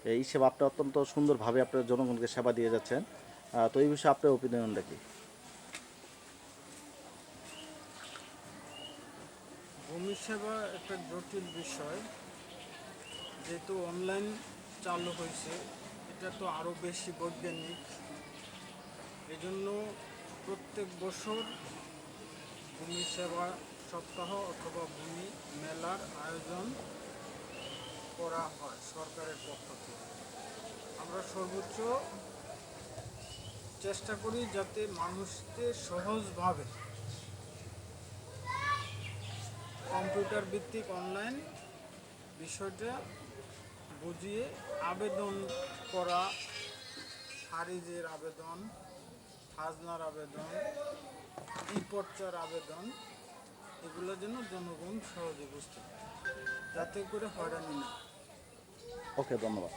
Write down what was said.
এই সেবা আপনি অত্যন্ত সুন্দরভাবে আপনার জনগণকে সেবা দিয়ে যাচ্ছেন। তো এই বিষয়ে আপনার ওপিনিয়নটা কি? ভূমি সেবা একটা জটিল বিষয়। যেহেতু অনলাইন চালু হয়েছে, এটা তো আরও বেশি বৈজ্ঞানিক। এজন্য প্রত্যেক বছর ভূমি সেবা সপ্তাহ অথবা ভূমি মেলার আয়োজন করা হয় সরকারের পক্ষ থেকে। আমরা সর্বোচ্চ চেষ্টা করি যাতে মানুষকে সহজভাবে কম্পিউটার ভিত্তিক অনলাইন বিষয়টা বুঝিয়ে আবেদন করা, খারিজের আবেদন, খাজনার আবেদন, ই পর্চার আবেদন, এগুলো যেন জনগণ সহজে বুঝতে পারে, যাতে করে হয়রানি না হয়। ওকে, ধন্যবাদ।